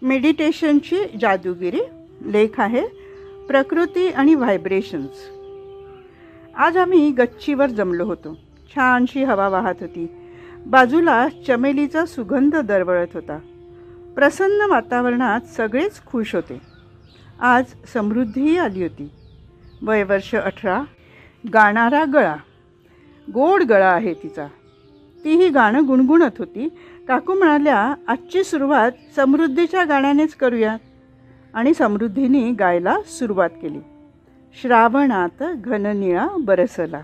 मेडिटेशनची जादूगिरी. लेख आहे प्रकृती आणि व्हायब्रेशन्स. आज आम्ही गच्चीवर जमलो होतो. छानशी हवा वाहत होती. बाजूला चमेलीचा सुगंध दरवळत होता. प्रसन्न वातावरणात सगळेच खुश होते. आज समृद्धीही आली होती. वयवर्ष 18. गाणारा गळा. गोड गळा आहे तिचा. तीही गाणं गुणगुणत होती. काकू म्हणाल्या, आजची सुरुवात समृद्धीच्या गाण्यानेच करूयात. आणि समृद्धीने गायला सुरुवात केली. श्रावणात घननिळा बरसला.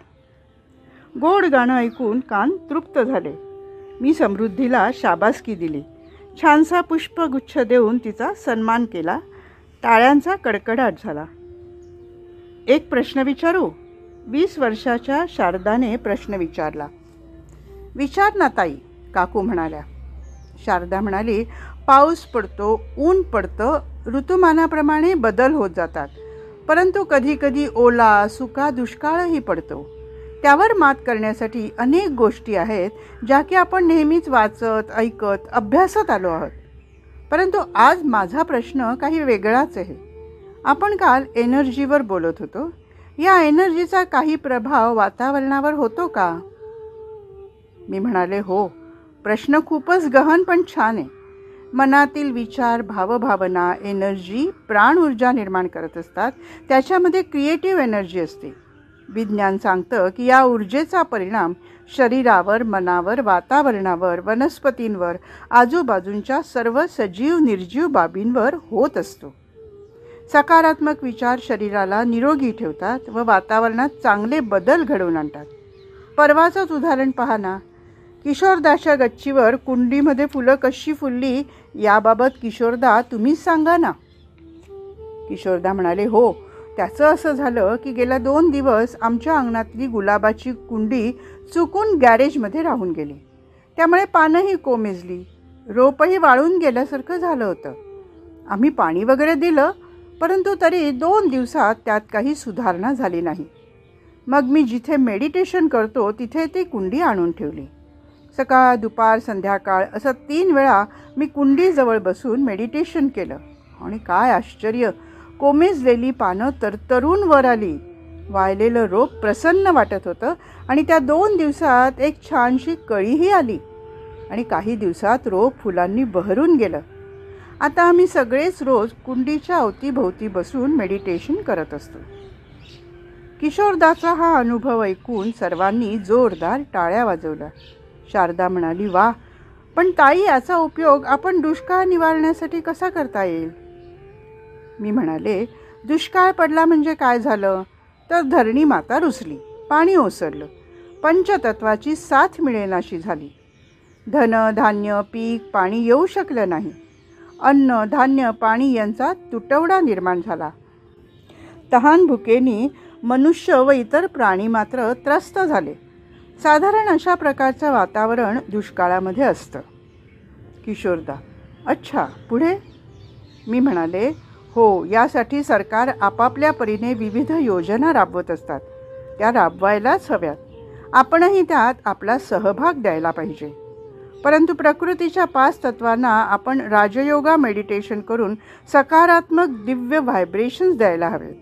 गोड गाणं ऐकून कान तृप्त झाले. मी समृद्धीला शाबासकी दिली. छानसा पुष्पगुच्छ देऊन तिचा सन्मान केला. टाळ्यांचा कडकडाट झाला. एक प्रश्न विचारू? 20 वर्षाच्या शारदाने प्रश्न विचारला. विचार ना ताई, काकू म्हणाल्या. शारदा म्हणाली, पाऊस पडतो, ऊन पडतं, ऋतुमानाप्रमाणे बदल होत जातात. परंतु कधीकधी ओला, सुका दुष्काळही पडतो. त्यावर मात करण्यासाठी अनेक गोष्टी आहेत ज्या की आपण नेहमीच वाचत, ऐकत, अभ्यासत आलो आहोत. परंतु आज माझा प्रश्न काही वेगळाच आहे. आपण काल एनर्जीवर बोलत होतो. या एनर्जीचा काही प्रभाव वातावरणावर होतो का? मी म्हणाले, हो. प्रश्न खूपच गहन पण छान आहे. मनातील विचार, भावभावना, एनर्जी, प्राण ऊर्जा निर्माण करत असतात. त्याच्यामध्ये क्रिएटिव्ह एनर्जी असते. विज्ञान सांगतं की या ऊर्जेचा परिणाम शरीरावर, मनावर, वातावरणावर, वनस्पतींवर, आजूबाजूंच्या सर्व सजीव निर्जीव बाबींवर होत असतो. सकारात्मक विचार शरीराला निरोगी ठेवतात व वातावरणात चांगले बदल घडवून आणतात. परवाचंच उदाहरण पहा ना. किशोरदाच्या गच्चीवर कुंडीमध्ये फुलं कशी फुलली याबाबत किशोरदा तुम्हीच सांगा ना. किशोरदा म्हणाले, हो. त्याचं असं झालं की गेल्या 2 दिवस आमच्या अंगणातली गुलाबाची कुंडी चुकून गॅरेजमध्ये राहून गेली. त्यामुळे पानंही कोमेजली, रोपही वाळून गेल्यासारखं झालं होतं. आम्ही पाणी वगैरे दिलं, परंतु तरी 2 दिवसात त्यात काही सुधारणा झाली नाही. मग मी जिथे मेडिटेशन करतो तिथे ती कुंडी आणून ठेवली. सकाळ, दुपार, संध्याकाळ असं 3 वेळा मी कुंडीजवळ बसून मेडिटेशन केलं. आणि काय आश्चर्य! कोमेजलेली पानं तरतरून वर आली. वाळलेलं रोप प्रसन्न वाटत होतं. आणि त्या 2 दिवसात एक छानशी कळीही आली. आणि काही दिवसात रोप फुलांनी बहरून गेलं. आता आम्ही सगळेच रोज कुंडीच्या अवतीभोवती बसून मेडिटेशन करत असतो. किशोरदाचा हा अनुभव ऐकून सर्वांनी जोरदार टाळ्या वाजवल्या. शारदा म्हणाली, वा, पण ताई, याचा उपयोग आपण दुष्काळ निवारण्यासाठी कसा करता येईल? मी म्हणाले, दुष्काळ पडला म्हणजे काय झालं तर धरणी माता रुसली, पाणी ओसरलं, पंचतत्वाची साथ मिळेनाशी झाली. धन, धान्य, पीक, पाणी येऊ शकलं नाही. अन्न, धान्य, पाणी यांचा तुटवडा निर्माण झाला. तहान भुकेनी मनुष्य व इतर प्राणी मात्र त्रस्त झाले. साधारण अशा प्रकारचं वातावरण दुष्काळामध्ये असतं. किशोरदा, अच्छा, पुढे? मी म्हणाले, हो, यासाठी सरकार आपापल्या परीने विविध योजना राबवत असतात. त्या राबवायलाच हव्यात. आपणही त्यात आपला सहभाग द्यायला पाहिजे. परंतु प्रकृतीच्या 5 तत्वांना आपण राजयोगा मेडिटेशन करून सकारात्मक दिव्य व्हायब्रेशन्स द्यायला हवेत.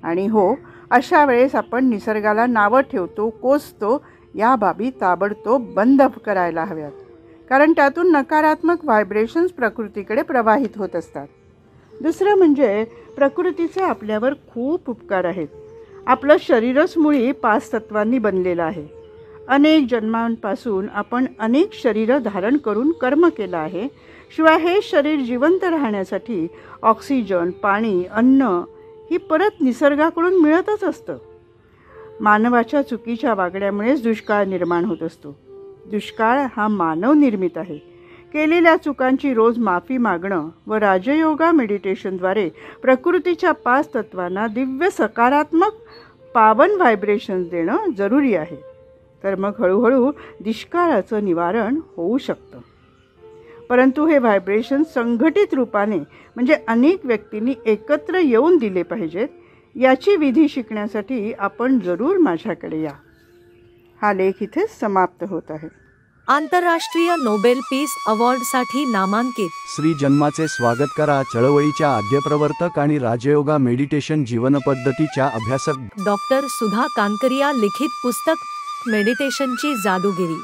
आणि हो, अशा वेळेस आपण निसर्गाला नावं ठेवतो, कोसतो, या बाबी ताबडतोब बंद करायला हव्यात. कारण त्यातून नकारात्मक व्हायब्रेशन्स प्रकृतीकडे प्रवाहित होत असतात. दुसरं म्हणजे प्रकृतीचे आपल्यावर खूप उपकार आहेत. आपलं शरीरच मुळी 5 तत्वांनी बनलेलं आहे. अनेक जन्मांपासून आपण अनेक शरीरं धारण करून कर्म केलं आहे. शिवाय हे शरीर जिवंत राहण्यासाठी ऑक्सिजन, पाणी, अन्न ही परत निसर्गाकडून मिळतच असतं. मानवाच्या चुकीच्या वागण्यामुळेच दुष्काळ निर्माण होत असतो. दुष्काळ हा मानवनिर्मित आहे. केलेल्या चुकांची रोज माफी मागणं व राजयोगा मेडिटेशनद्वारे प्रकृतीच्या 5 तत्वांना दिव्य सकारात्मक पावन व्हायब्रेशन्स देणं जरुरी आहे. तर मग हळूहळू दुष्काळाचं निवारण होऊ शकतं. परंतु हे व्हायब्रेशन संघटित रूपाने म्हणजे अनेक व्यक्तींनी एकत्र येऊन दिले पाहिजेत. याची विधी शिकण्यासाठी आपण जरूर माझ्याकडे या. हा लेख इथेच समाप्त होत आहे. आंतरराष्ट्रीय नोबेल पीस अवॉर्डसाठी नामांकित. श्री जन्माचे स्वागत करा चळवळीच्या आद्यप्रवर्तक आणि राजयोगा मेडिटेशन जीवनपद्धतीच्या अभ्यासक डॉक्टर सुधा कानकरिया लिखित पुस्तक मेडिटेशनची जादूगिरी.